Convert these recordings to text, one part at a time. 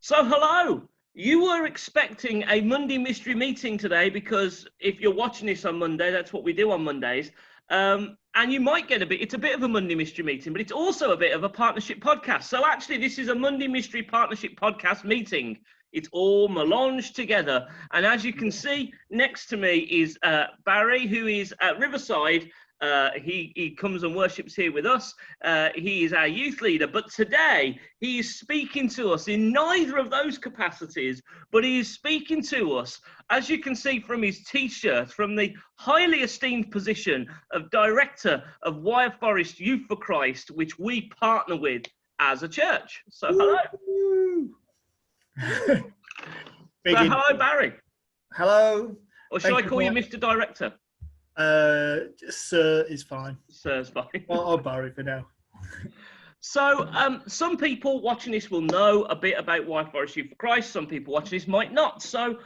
So, hello. You were expecting a Monday mystery meeting today because if you're watching this on Monday, that's what we do on Mondays. And you might get it's a bit of a Monday mystery meeting, but it's also a bit of a partnership podcast. So, actually, this is a Monday mystery partnership podcast meeting. It's all melange together. And as you can see, next to me is Barry, who is at Riverside. He comes and worships here with us. He is our youth leader, but today he is speaking to us in neither of those capacities, but he is speaking to us, as you can see from his t-shirt, from the highly esteemed position of Director of Wyre Forest Youth for Christ, which we partner with as a church. So hello. So hello, Barry. Hello. Or should I call you Mr. Director? Sir is fine. Sir's fine. Or Barry for now. So, some people watching this will know a bit about Wyre Forest Youth for Christ. Some people watching this might not. So,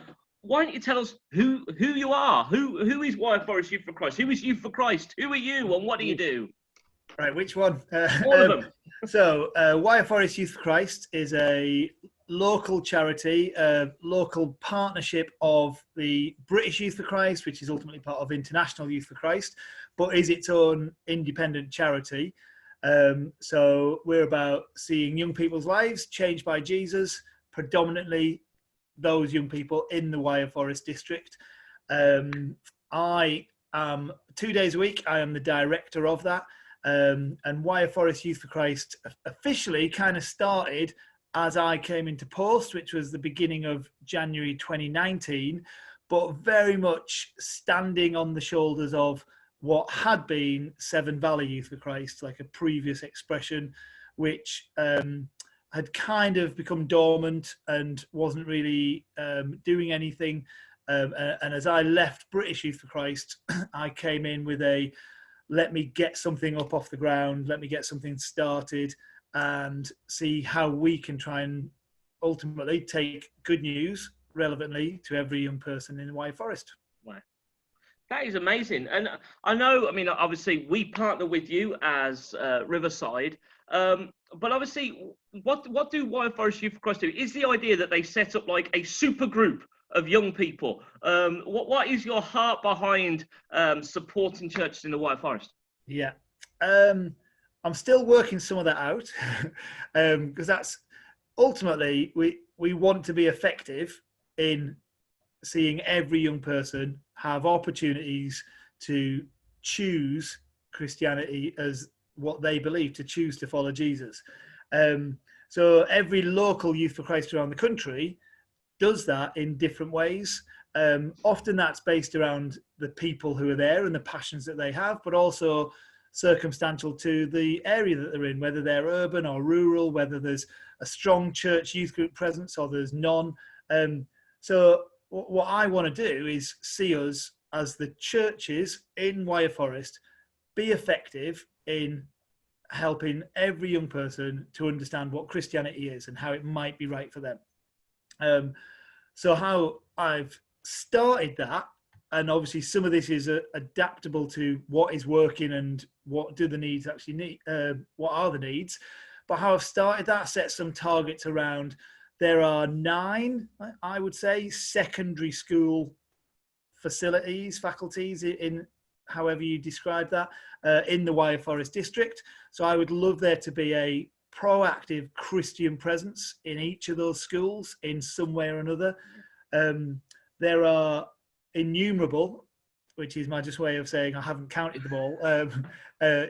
why don't you tell us who you are? Who is Wyre Forest Youth for Christ? Who is Youth for Christ? Who are you, and what do you do? Right, which one? All of them. So, Wyre Forest Youth for Christ is a local charity, local partnership of the British Youth for Christ, which is ultimately part of International Youth for Christ, but is its own independent charity. So we're about seeing young people's lives changed by Jesus, predominantly those young people in the Wyre Forest district. I am 2 days a week, I am the director of that. And Wyre Forest Youth for Christ officially kind of started as I came into post, which was the beginning of January 2019, but very much standing on the shoulders of what had been Severn Valley Youth for Christ, like a previous expression, which had kind of become dormant and wasn't really doing anything. And as I left British Youth for Christ, I came in with let me get something up off the ground, let me get something started, and see how we can try and ultimately take good news relevantly to every young person in the Wyre Forest. Wow. That is amazing. And I know, I mean, obviously we partner with you as Riverside, but obviously what do Wyre Forest Youth for Christ do? Is the idea that they set up like a super group of young people? What is your heart behind supporting churches in the Wyre Forest? Yeah. I'm still working some of that out because that's ultimately we want to be effective in seeing every young person have opportunities to choose Christianity as what they believe, to choose to follow Jesus. So every local Youth for Christ around the country does that in different ways. Often that's based around the people who are there and the passions that they have, but also circumstantial to the area that they're in, whether they're urban or rural, whether there's a strong church youth group presence or there's none. So what I want to do is see us as the churches in Wyre Forest be effective in helping every young person to understand what Christianity is and how it might be right for them. So how I've started that, and obviously some of this is adaptable to what is working and what do the needs actually need, what are the needs. But how I've started that, set some targets around, there are 9, I would say, secondary school faculties in however you describe that, in the Wyre Forest district. So I would love there to be a proactive Christian presence in each of those schools in some way or another. There are innumerable, which is my just way of saying I haven't counted them all,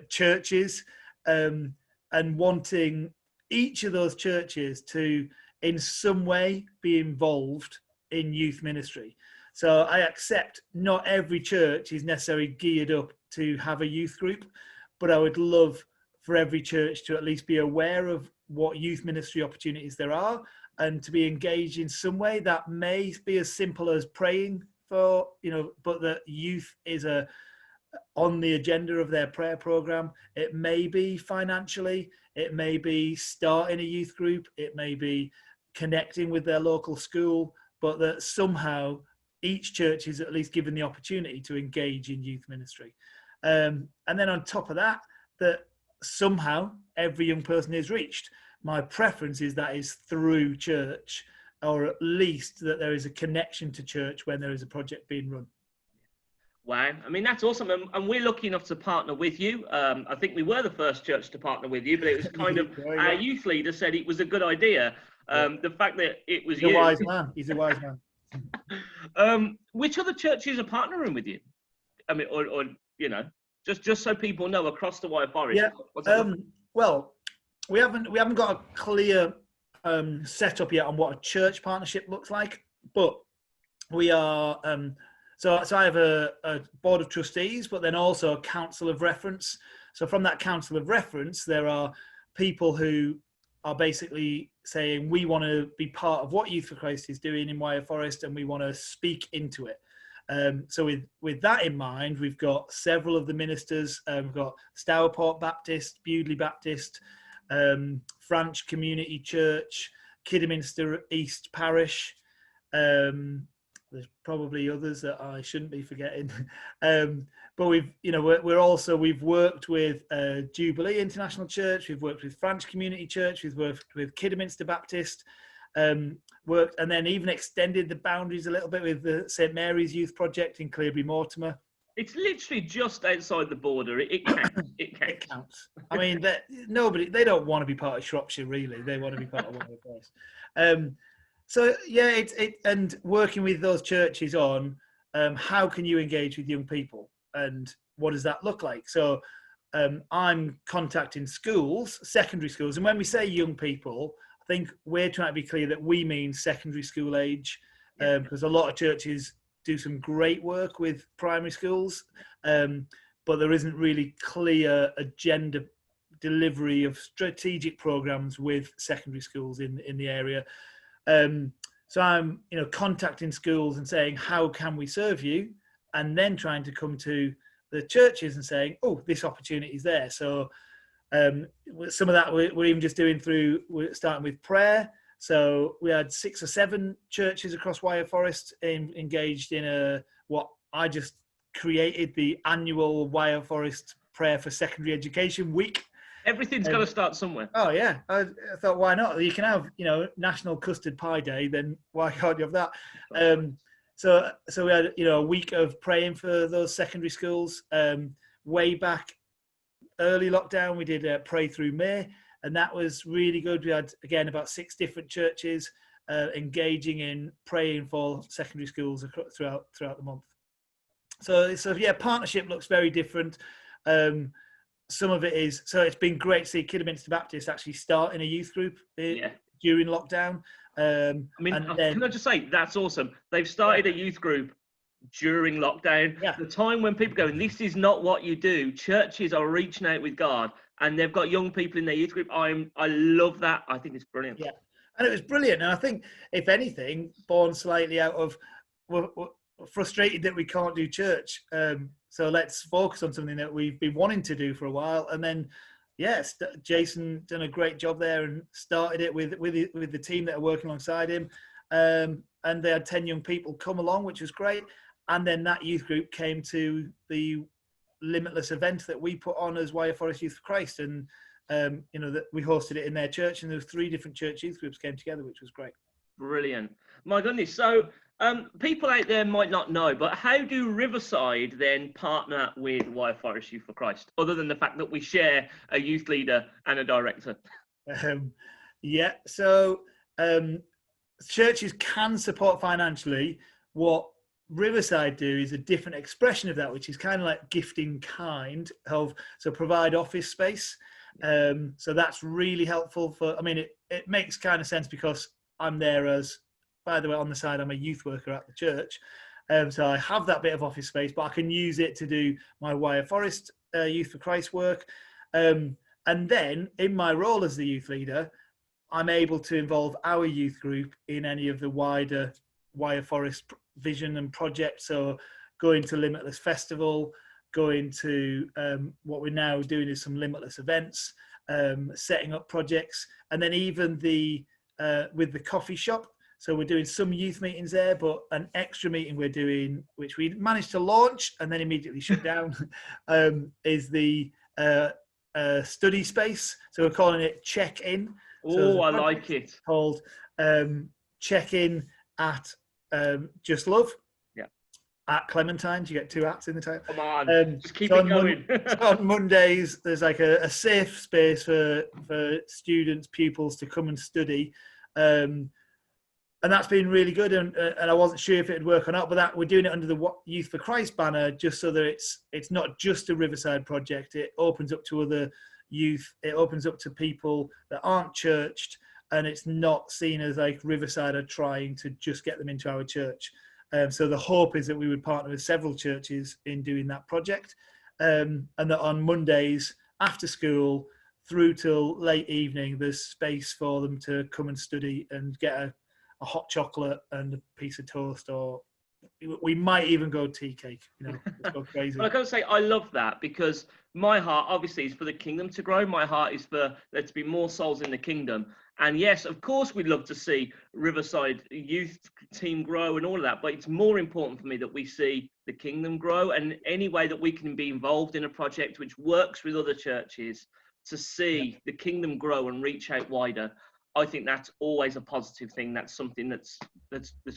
churches, and wanting each of those churches to in some way be involved in youth ministry. So I accept not every church is necessarily geared up to have a youth group, but I would love for every church to at least be aware of what youth ministry opportunities there are and to be engaged in some way. That may be as simple as praying for, but that youth is on the agenda of their prayer program. It may be financially, it may be starting a youth group, it may be connecting with their local school, but that somehow each church is at least given the opportunity to engage in youth ministry. And then on top of that, that somehow every young person is reached. my preference is that is through church, or at least that there is a connection to church when there is a project being run. Wow. I mean, that's awesome. And we're lucky enough to partner with you. I think we were the first church to partner with you, but it was kind of our youth leader said it was a good idea. The fact that it was you. He's a wise man. He's a wise man. Which other churches are partnering with you? I mean, or you know, just so people know across the Wyre Forest. Yeah. Well, we haven't got a clear setup yet on what a church partnership looks like, but we are. So I have a board of trustees, but then also a council of reference. So from that council of reference, there are people who are basically saying, we want to be part of what Youth for Christ is doing in Wyre Forest, and we want to speak into it. So with that in mind, we've got several of the ministers. We've got Stourport Baptist, Bewdley Baptist, Franch Community Church, Kidderminster East Parish. There's probably others that I shouldn't be forgetting, but we've worked with Jubilee International Church, we've worked with Franch Community Church, we've worked with Kidderminster Baptist, and then even extended the boundaries a little bit with the St Mary's Youth Project in Cleobury Mortimer. It's literally just outside the border. It counts. It counts. I mean, they don't want to be part of Shropshire, really. They want to be part of Wyre Forest. So yeah, and working with those churches on how can you engage with young people and what does that look like? So I'm contacting schools, secondary schools, and when we say young people, I think we're trying to be clear that we mean secondary school age, because a lot of churches do some great work with primary schools, but there isn't really clear agenda delivery of strategic programs with secondary schools in the area. So I'm, contacting schools and saying, how can we serve you? And then trying to come to the churches and saying, oh, this opportunity is there. So some of that we're even just doing we're starting with prayer. So we had 6 or 7 churches across Wyre Forest engaged in what I just created, the annual Wyre Forest Prayer for Secondary Education Week. Everything's got to start somewhere. Oh yeah, I thought, why not? You can have, National Custard Pie Day, then why can't you have that? So we had, a week of praying for those secondary schools. Way back, early lockdown, we did Pray Through May, and that was really good. We had, again, about 6 different churches engaging in praying for secondary schools throughout the month. So yeah, partnership looks very different. Some of it is, so it's been great to see Kidderminster Baptist actually starting a youth group during lockdown. Can I just say, that's awesome. They've started a youth group during lockdown. Yeah. The time when people go, this is not what you do. Churches are reaching out with God, and they've got young people in their youth group. I love that. I think it's brilliant. Yeah, and it was brilliant. And I think, if anything, born slightly out of, we're frustrated that we can't do church. So let's focus on something that we've been wanting to do for a while. And then, yes, Jason done a great job there and started it with the team that are working alongside him. And they had 10 young people come along, which was great. And then that youth group came to the Limitless event that we put on as Wyre Forest Youth for Christ. And, that we hosted it in their church, and there were 3 different church youth groups came together, which was great. Brilliant. My goodness. So people out there might not know, but how do Riverside then partner with Wyre Forest Youth for Christ, other than the fact that we share a youth leader and a director? So churches can support financially. What Riverside do is a different expression of that, which is kind of like gifting kind of, so provide office space. So that's really helpful it makes kind of sense because I'm there as, by the way, on the side, I'm a youth worker at the church. So I have that bit of office space, but I can use it to do my Wyre Forest Youth for Christ work. And then in my role as the youth leader, I'm able to involve our youth group in any of the wider Wyre Forest vision and projects. So going to Limitless Festival, going to what we're now doing is some Limitless events, setting up projects, and then even with the coffee shop. So we're doing some youth meetings there, but an extra meeting we're doing, which we managed to launch and then immediately shut down, is the study space. So we're calling it Check-In. Oh, I like it. Called Check In at Just Love. Yeah. At Clementines, you get 2 ats in the title. Come on, just keep it going. On Mondays, there's like a safe space for students, pupils to come and study. And that's been really good. And I wasn't sure if it'd work or not, but we're doing it under the Youth for Christ banner, just so that it's not just a Riverside project. It opens up to other youth. It opens up to people that aren't churched, and it's not seen as like Riverside are trying to just get them into our church. So the hope is that we would partner with several churches in doing that project, and that on Mondays after school through till late evening, there's space for them to come and study and get a hot chocolate and a piece of toast, or we might even go tea cake. Let's go crazy. But I gotta say, I love that, because my heart obviously is for the kingdom to grow. My heart is for there to be more souls in the kingdom. And yes, of course, we'd love to see Riverside youth team grow and all of that, but it's more important for me that we see the kingdom grow, and any way that we can be involved in a project which works with other churches to see the kingdom grow and reach out wider. I think that's always a positive thing. That's something that's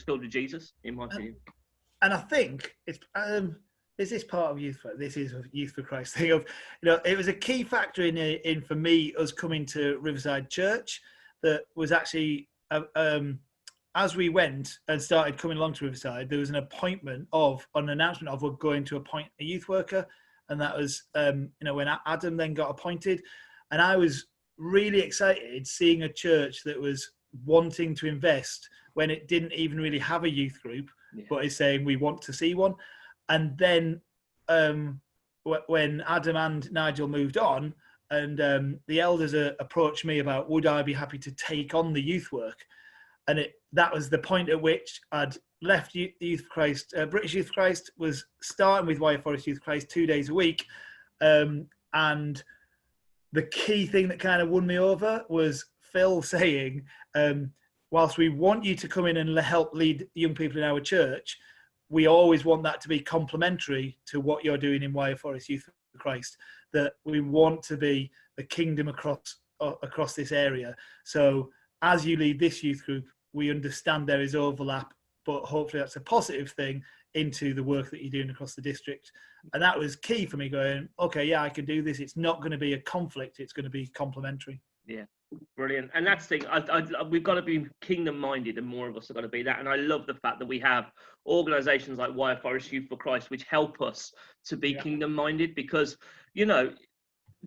filled with Jesus, in my opinion. And I think it's is this part of this is a Youth for Christ thing of, it was a key factor in for me us coming to Riverside Church. That was actually as we went and started coming along to Riverside, there was an announcement of we're going to appoint a youth worker, and that was when Adam then got appointed, and I was really excited seeing a church that was wanting to invest when it didn't even really have a youth group, but is saying we want to see one. And then when Adam and Nigel moved on, and the elders approached me about would I be happy to take on the youth work, and that was the point at which I'd left Youth for Christ. British Youth for Christ was starting with Wyre Forest Youth for Christ 2 days a week, and the key thing that kind of won me over was Phil saying, whilst we want you to come in and help lead young people in our church, we always want that to be complementary to what you're doing in Wyre Forest Youth for Christ, that we want to be the kingdom across this area. So as you lead this youth group, we understand there is overlap, but hopefully that's a positive thing into the work that you're doing across the district. And that was key for me going, okay, yeah, I can do this. It's not going to be a conflict. It's going to be complementary. Yeah, brilliant. And that's the thing. We've got to be kingdom minded, and more of us are going to be that. And I love the fact that we have organisations like Wyre Forest Youth for Christ, which help us to be kingdom minded, because,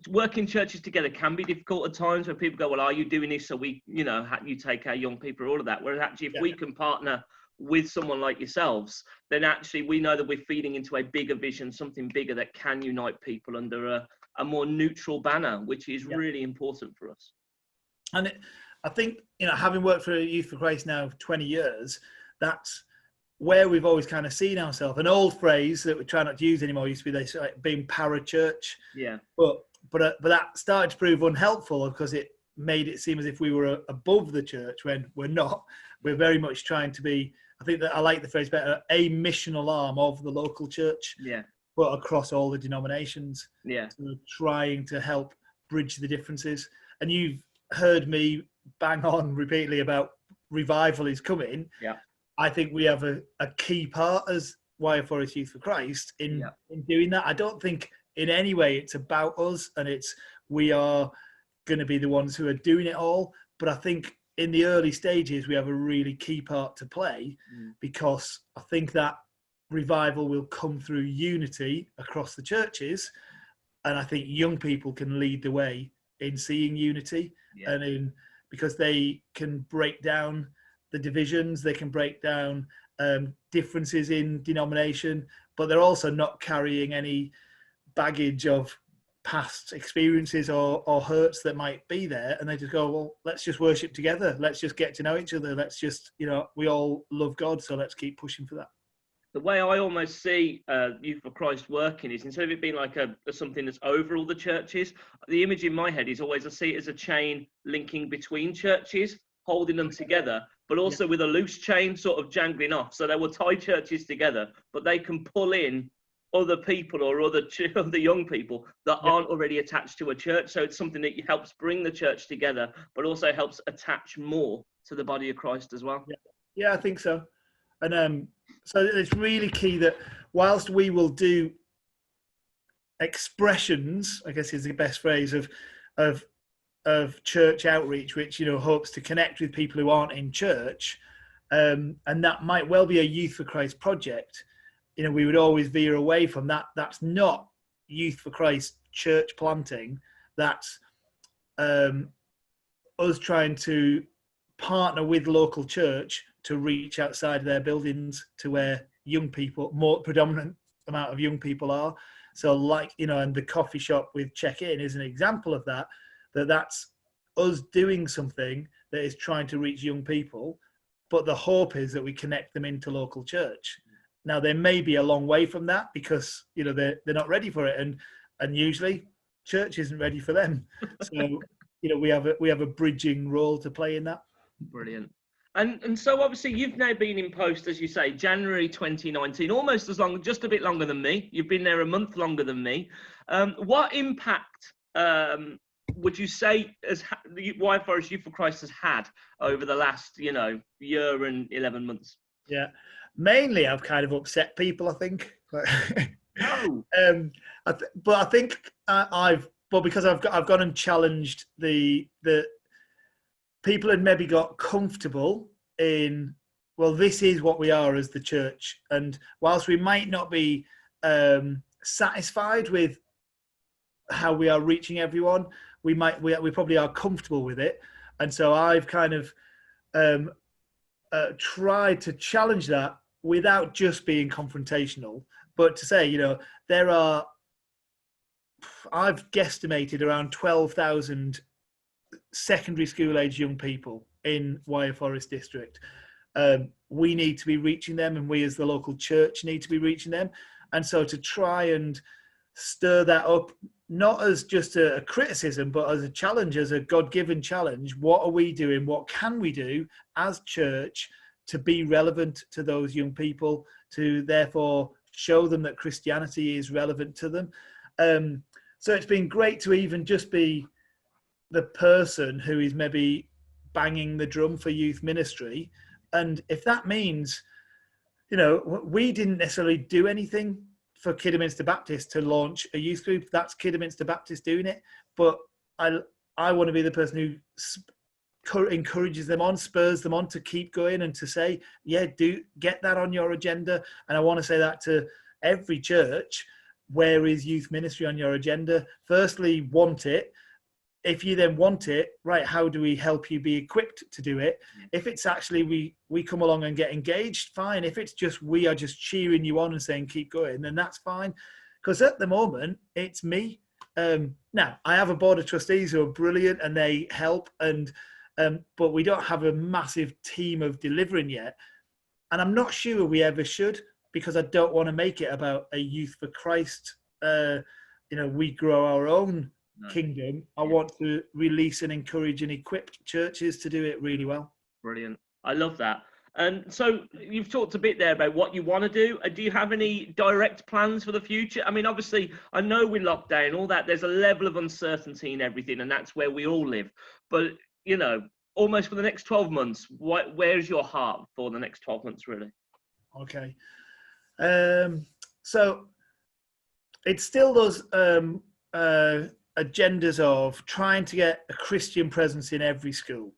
working churches together can be difficult at times, where people go, well, are you doing this so we, you take our young people, all of that. Whereas actually, if we can partner with someone like yourselves, then actually we know that we're feeding into a bigger vision, something bigger that can unite people under a more neutral banner, which is really important for us. And I think, having worked for Youth for Christ now 20 years, that's where we've always kind of seen ourselves. An old phrase that we try not to use anymore used to be being para-church. Yeah. But that started to prove unhelpful, because it made it seem as if we were above the church, when we're not. We're very much trying to be, I think that I like the phrase better, a missional arm of the local church, but across all the denominations. Yeah. So trying to help bridge the differences. And you've heard me bang on repeatedly about revival is coming. Yeah. I think we have a key part as Wyre Forest Youth for Christ in doing that. I don't think in any way it's about us, and we are going to be the ones who are doing it all. But I think in the early stages, we have a really key part to play, because I think that revival will come through unity across the churches. And I think young people can lead the way in seeing unity, and because they can break down the divisions, they can break down differences in denomination, but they're also not carrying any baggage of past experiences or hurts that might be there, and they just go, well, let's just worship together, let's just get to know each other, let's just, we all love God, so let's keep pushing for that. The way I almost see Youth for Christ working is, instead of it being like something that's over all the churches, the image in my head is always I see it as a chain linking between churches, holding them together, but also with a loose chain sort of jangling off. So they will tie churches together, but they can pull in other people or other young people that Yeah. aren't already attached to a church. So it's something that helps bring the church together, but also helps attach more to the body of Christ as well. Yeah, I think so. And so it's really key that whilst we will do expressions, I guess is the best phrase of church outreach, which hopes to connect with people who aren't in church, and that might well be a Youth for Christ project. We would always veer away from that. That's not Youth for Christ church planting. That's us trying to partner with local church to reach outside of their buildings to where young people, more predominant amount of young people are. So and the coffee shop with Check-In is an example of that. That's us doing something that is trying to reach young people, but the hope is that we connect them into local church. Now, they may be a long way from that because they're not ready for it, and usually church isn't ready for them. So we have a bridging role to play in that. Brilliant. And so obviously you've now been in post, as you say, January 2019, almost as long, just a bit longer than me. You've been there a month longer than me. What impact would you say the Wyre Forest Youth for Christ has had over the last, year and 11 months? Yeah, mainly I've kind of upset people, I think. No. But I think because I've gone and challenged the people had maybe got comfortable in, well, this is what we are as the church, and whilst we might not be satisfied with how we are reaching everyone, we probably are comfortable with it. And so I've kind of tried to challenge that without just being confrontational, but to say, I've guesstimated around 12,000 secondary school age young people in Wyre Forest District. We need to be reaching them, and we as the local church need to be reaching them. And so to try and stir that up, not as just a criticism, but as a challenge, as a God-given challenge. What are we doing? What can we do as church to be relevant to those young people, to therefore show them that Christianity is relevant to them? So it's been great to even just be the person who is maybe banging the drum for youth ministry. And if that means, we didn't necessarily do anything for Kidderminster Baptist to launch a youth group. That's Kidderminster Baptist doing it. But I want to be the person who encourages them on, spurs them on to keep going and to say, yeah, do get that on your agenda. And I want to say that to every church. Where is youth ministry on your agenda? Firstly, want it. If you then want it, right, how do we help you be equipped to do it? If it's actually we come along and get engaged, fine. If it's just we are just cheering you on and saying keep going, then that's fine. Because at the moment, it's me. Now, I have a board of trustees who are brilliant and they help, but we don't have a massive team of delivering yet. And I'm not sure we ever should, because I don't want to make it about a Youth for Christ, we grow our own kingdom. I want to release and encourage and equip churches to do it really well. Brilliant. I love that. And so you've talked a bit there about what you want to do. Do you have any direct plans for the future? I mean, obviously, I know with lockdown, all that, there's a level of uncertainty in everything, and that's where we all live. But, almost for the next 12 months, where's your heart for the next 12 months, really? Okay. So it's still those agendas of trying to get a Christian presence in every school.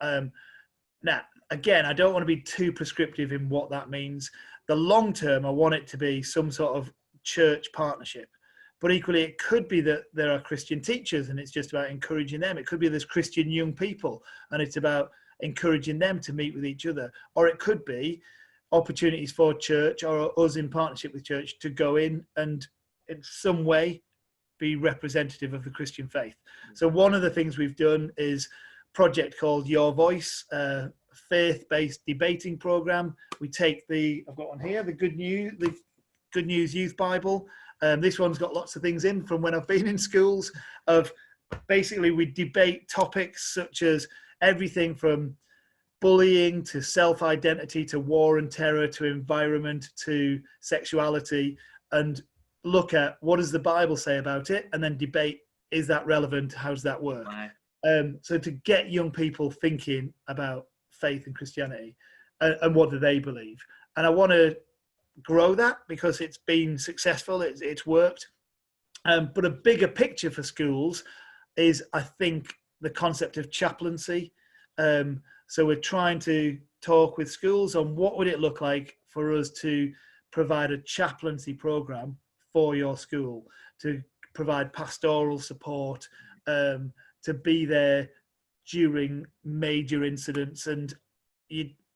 Now, again, I don't want to be too prescriptive in what that means. The long term, I want it to be some sort of church partnership. But equally, it could be that there are Christian teachers and it's just about encouraging them. It could be there's Christian young people and it's about encouraging them to meet with each other. Or it could be opportunities for church or us in partnership with church to go in and in some way be representative of the Christian faith. So one of the things we've done is a project called Your Voice, a faith-based debating program. We take I've got one here, the Good News Youth Bible. This one's got lots of things in from when I've been in schools of basically we debate topics such as everything from bullying to self-identity to war and terror to environment to sexuality. and look at what does the Bible say about it, and then debate, is that relevant? How does that work? Right. So to get young people thinking about faith and Christianity and what do they believe. And I want to grow that because it's been successful, it's worked. But a bigger picture for schools is, I think, the concept of chaplaincy. So we're trying to talk with schools on what would it look like for us to provide a chaplaincy program for your school, to provide pastoral support, to be there during major incidents. And,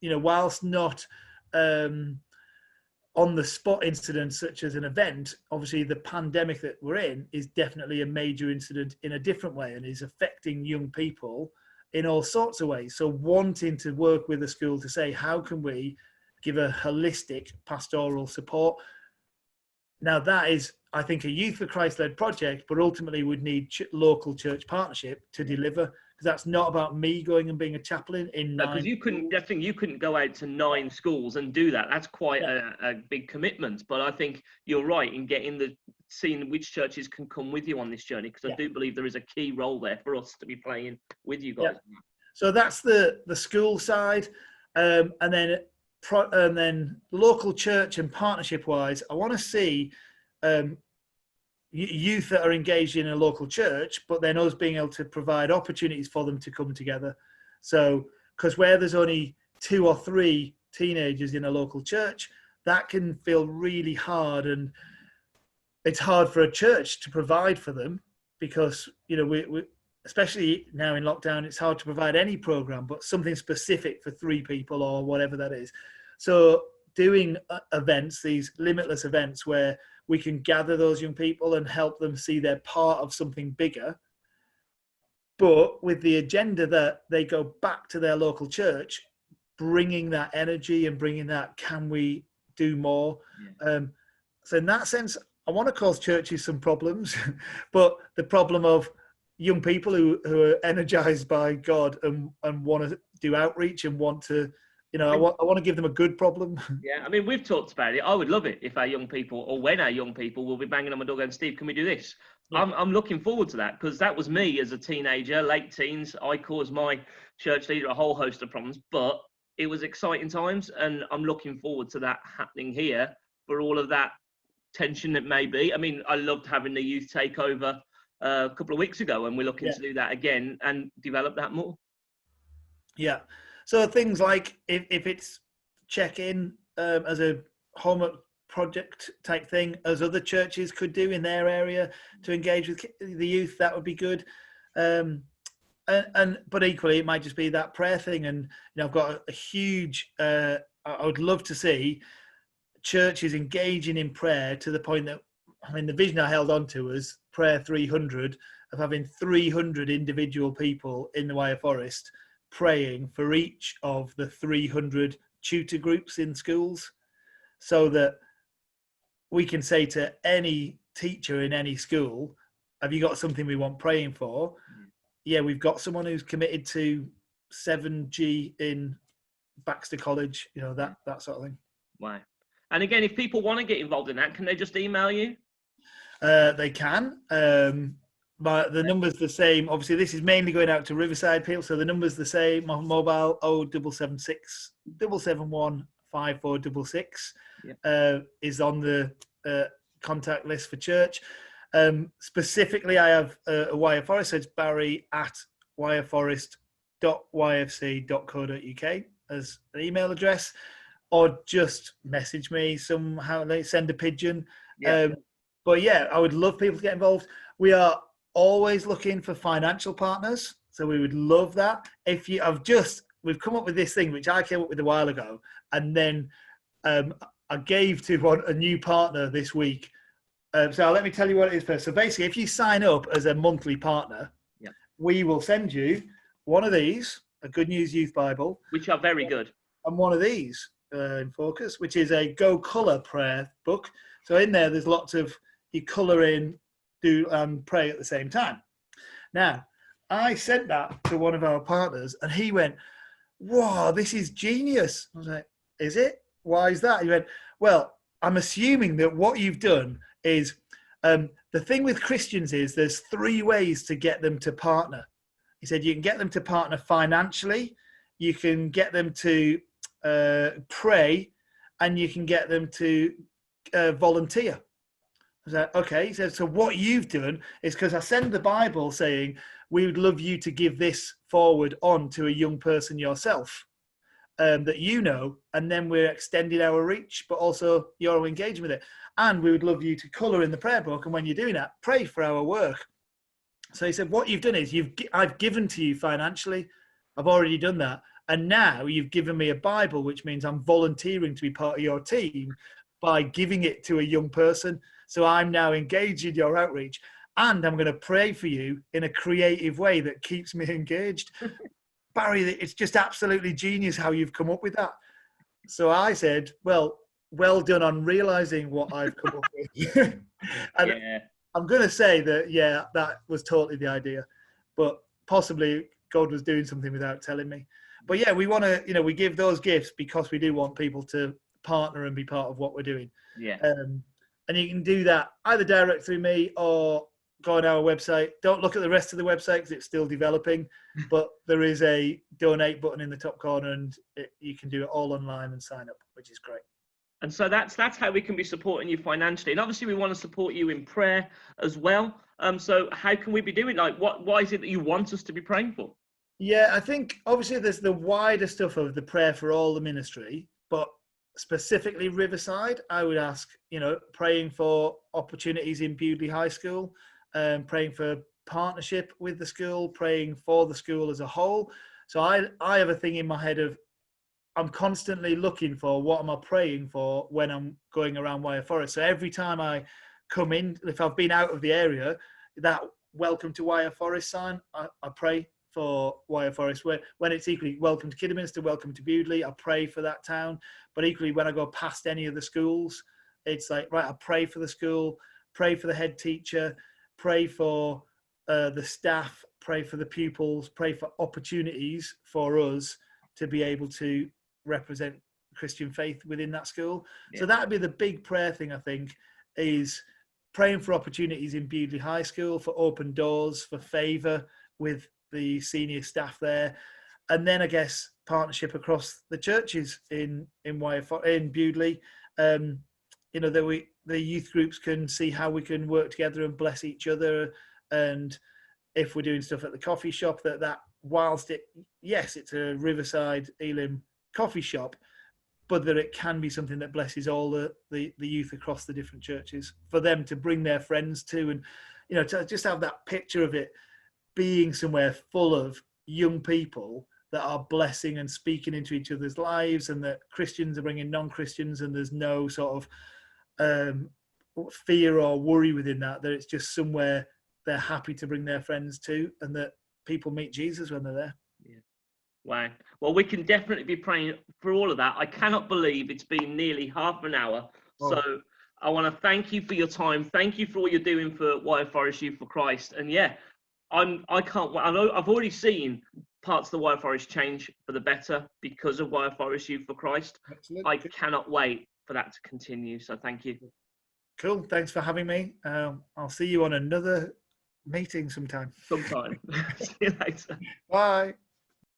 whilst not on the spot incidents such as an event, obviously the pandemic that we're in is definitely a major incident in a different way and is affecting young people in all sorts of ways. So wanting to work with the school to say, how can we give a holistic pastoral support? Now that is, I think, a Youth for Christ-led project, but ultimately would need local church partnership to deliver, because that's not about me going and being a chaplain in No, because you couldn't go out to 9 schools and do that. That's quite a big commitment. But I think you're right in seeing which churches can come with you on this journey, because I do believe there is a key role there for us to be playing with you guys. Yeah. So that's the school side, and then local church and partnership wise, I want to see youth that are engaged in a local church, but then us being able to provide opportunities for them to come together. So, because where there's only 2 or 3 teenagers in a local church, that can feel really hard, and it's hard for a church to provide for them because, we especially now in lockdown, it's hard to provide any program, but something specific for 3 people or whatever that is. So doing events, these limitless events where we can gather those young people and help them see they're part of something bigger, but with the agenda that they go back to their local church, bringing that energy and bringing that, can we do more? Yeah. So in that sense, I want to cause churches some problems, but the problem of young people who are energized by God and want to do outreach and want to, I want to give them a good problem. Yeah, I mean, we've talked about it. I would love it if our young people, or when our young people will be banging on my door going, Steve, can we do this? Yeah. I'm looking forward to that, because that was me as a teenager, late teens. I caused my church leader a whole host of problems, but it was exciting times, and I'm looking forward to that happening here for all of that tension that may be. I mean, I loved having the youth takeover a couple of weeks ago, and we're looking to do that again and develop that more. Yeah. So things like if it's check-in as a homework project type thing, as other churches could do in their area to engage with the youth, that would be good. But equally, it might just be that prayer thing. And I've got a huge. I would love to see churches engaging in prayer to the point that, the vision I held on to was Prayer 300, of having 300 individual people in the Wyre Forest praying for each of the 300 tutor groups in schools, so that we can say to any teacher in any school, have you got something we want praying for? Yeah, we've got someone who's committed to 7G in Baxter College, that sort of thing. Wow. And again, if people want to get involved in that, can they just email you? They can. But the number's the same. Obviously, this is mainly going out to Riverside people, so the number's the same. My mobile 0776 771 5466 is on the contact list for church. Specifically, I have a Wyre Forest, so it's Barry at wireforest.yfc.co.uk as an email address, or just message me somehow, send a pigeon. But yeah, I would love people to get involved. We are always looking for financial partners, so we would love that. We've come up with this thing which I came up with a while ago, and then I gave to a new partner this week. So let me tell you what it is first. So basically, if you sign up as a monthly partner, we will send you one of these, a Good News Youth Bible, which are very good, and one of these in focus, which is a Go Colour prayer book. So in there's lots of, you colour in, do and pray at the same time. Now, I sent that to one of our partners, and he went, "Wow, this is genius." I was like, "Is it? Why is that?" He went, "Well, I'm assuming that what you've done is the thing with Christians is there's 3 ways to get them to partner. He said you can get them to partner financially, you can get them to pray, and you can get them to volunteer. I was like, okay. He said, so what you've done is, because I send the Bible saying we would love you to give this forward on to a young person yourself that you know, and then we're extending our reach, but also you're engaging with it. And we would love you to colour in the prayer book, and when you're doing that, pray for our work. So he said, what you've done is I've given to you financially. I've already done that. And now you've given me a Bible, which means I'm volunteering to be part of your team by giving it to a young person. So I'm now engaged in your outreach, and I'm going to pray for you in a creative way that keeps me engaged. Barry, it's just absolutely genius how you've come up with that. So I said, well done on realizing what I've come up with. And yeah. I'm going to say that, yeah, that was totally the idea, but possibly God was doing something without telling me. But yeah, we want to, we give those gifts because we do want people to partner and be part of what we're doing. Yeah. And you can do that either direct through me or go on our website. Don't look at the rest of the website because it's still developing, but there is a donate button in the top corner, and you can do it all online and sign up, which is great. And so that's how we can be supporting you financially. And obviously we want to support you in prayer as well. So how can we be doing, why is it that you want us to be praying for? Yeah, I think obviously there's the wider stuff of the prayer for all the ministry, but specifically Riverside, I would ask, praying for opportunities in Bewdley High School, praying for partnership with the school, praying for the school as a whole. So I have a thing in my head of, I'm constantly looking for what am I praying for when I'm going around Wyre Forest. So every time I come in, if I've been out of the area, that welcome to Wyre Forest sign, I pray for Wyre Forest. When it's equally welcome to Kidderminster, welcome to Bewdley, I pray for that town. But equally when I go past any of the schools, it's like, right, I pray for the school, pray for the head teacher, pray for the staff, pray for the pupils, pray for opportunities for us to be able to represent Christian faith within that school. Yeah. So that would be the big prayer thing, I think, is praying for opportunities in Bewdley High School, for open doors, for favour with the senior staff there. And then I guess partnership across the churches in Bewdley. That the youth groups can see how we can work together and bless each other. And if we're doing stuff at the coffee shop, that whilst it's a Riverside Elim coffee shop, but that it can be something that blesses all the youth across the different churches, for them to bring their friends to, and to just have that picture of it being somewhere full of young people that are blessing and speaking into each other's lives, and that Christians are bringing non-Christians, and there's no sort of fear or worry within that it's just somewhere they're happy to bring their friends to, and that people meet Jesus when they're there. Yeah. Wow. Well, we can definitely be praying for all of that. I cannot believe it's been nearly half an hour. Oh. So I want to thank you for your time. Thank you for all you're doing for Wyre Forest Youth for Christ. And yeah, I can't wait. I've already seen parts of the Wyre Forest change for the better because of Wyre Forest Youth for Christ. Absolutely. I cannot wait for that to continue. So thank you. Cool. Thanks for having me. I'll see you on another meeting sometime. See you later. Bye.